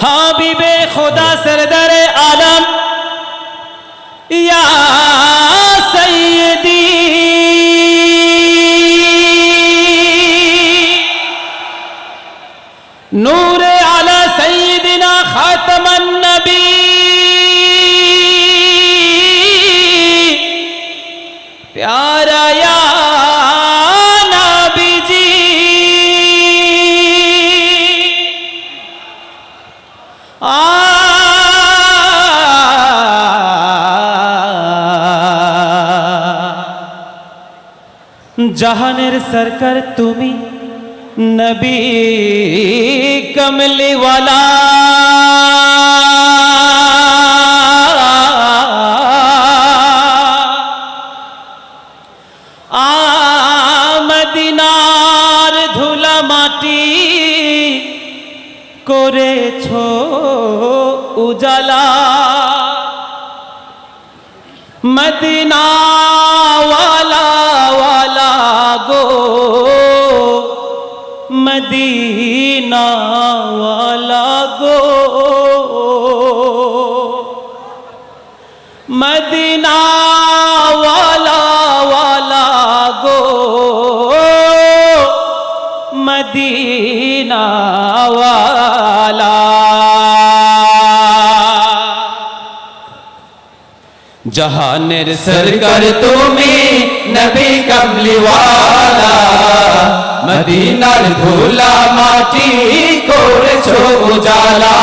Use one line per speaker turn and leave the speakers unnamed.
হাবিবে খোদা সরদারে আলম ইয়া সাইয়্যিদি নূরে আলা সাইয়্যিদিনা খাতামান নবী प्यारा या नबी जी जहानेर सरकार तुमी नबी कमली वाला মদিনার ধুলা মাটি করেছো উজালা মদিনা ওয়ালা ওয়ালা গো মদিনা ওয়ালা গো মদিনা ওয়ালা ওয়ালা গো মদিনা ওয়ালা जहानेर सरकार तुमी नबी कमली वाला मदीनार धूला माटी करेছো उजाला